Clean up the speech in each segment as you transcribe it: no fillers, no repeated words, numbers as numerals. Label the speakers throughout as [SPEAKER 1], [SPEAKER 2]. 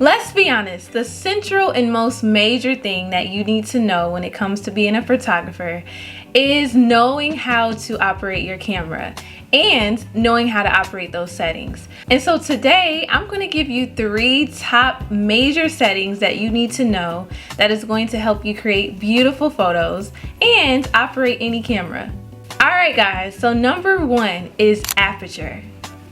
[SPEAKER 1] Let's be honest, the central and most major thing that you need to know when it comes to being a photographer is knowing how to operate your camera and knowing how to operate those settings. And so today I'm going to give you 3 top major settings that you need to know that is going to help you create beautiful photos and operate any camera. Alright guys, so number 1 is aperture.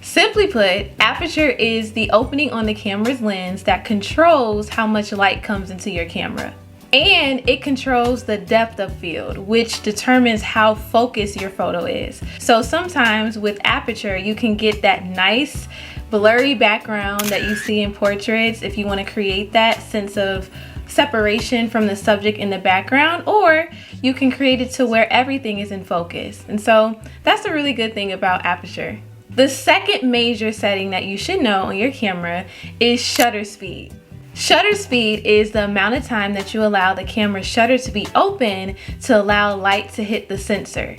[SPEAKER 1] Simply put, aperture is the opening on the camera's lens that controls how much light comes into your camera. And it controls the depth of field, which determines how focused your photo is. So sometimes with aperture, you can get that nice blurry background that you see in portraits if you want to create that sense of separation from the subject in the background, or you can create it to where everything is in focus. And so that's a really good thing about aperture. The second major setting that you should know on your camera is shutter speed. Shutter speed is the amount of time that you allow the camera shutter to be open to allow light to hit the sensor.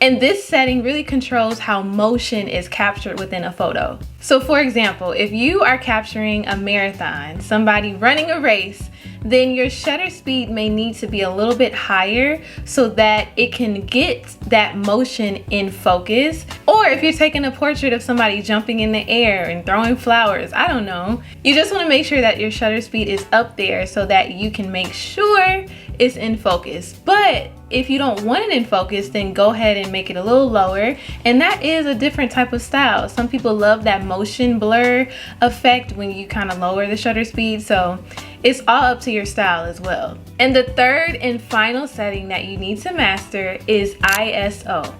[SPEAKER 1] And this setting really controls how motion is captured within a photo. So for example, if you are capturing a marathon, somebody running a race, then your shutter speed may need to be a little bit higher so that it can get that motion in focus. Or if you're taking a portrait of somebody jumping in the air and throwing flowers, I don't know. You just want to make sure that your shutter speed is up there so that you can make sure it's in focus. But if you don't want it in focus, then go ahead and make it a little lower. And that is a different type of style. Some people love that motion blur effect when you kind of lower the shutter speed. So it's all up to your style as well. And the third and final setting that you need to master is ISO.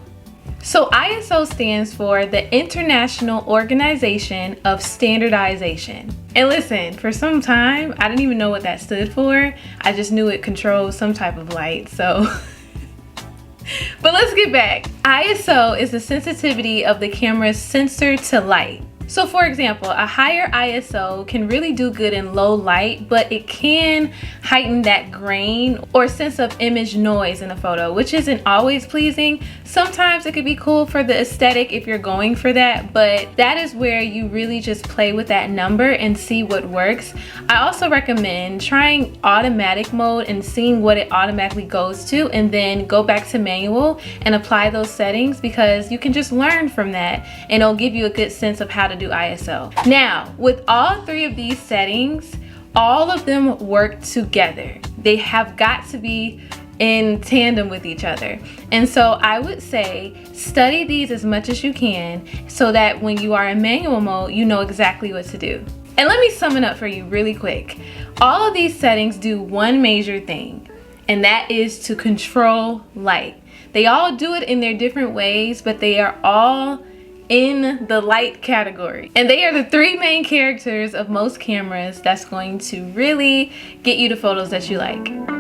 [SPEAKER 1] So ISO stands for the International Organization of Standardization. And listen, for some time, I didn't even know what that stood for. I just knew it controls some type of light, so. But let's get back. ISO is the sensitivity of the camera's sensor to light. So for example, a higher ISO can really do good in low light, but it can heighten that grain or sense of image noise in a photo, which isn't always pleasing. Sometimes it could be cool for the aesthetic if you're going for that, but that is where you really just play with that number and see what works. I also recommend trying automatic mode and seeing what it automatically goes to, and then go back to manual and apply those settings, because you can just learn from that and it'll give you a good sense of how to do ISO. Now, with all 3 of these settings, all of them work together. They have got to be in tandem with each other. And so I would say study these as much as you can so that when you are in manual mode, you know exactly what to do. And let me sum it up for you really quick. All of these settings do one major thing, and that is to control light. They all do it in their different ways, but they are all in the light category. And they are the 3 main characters of most cameras that's going to really get you the photos that you like.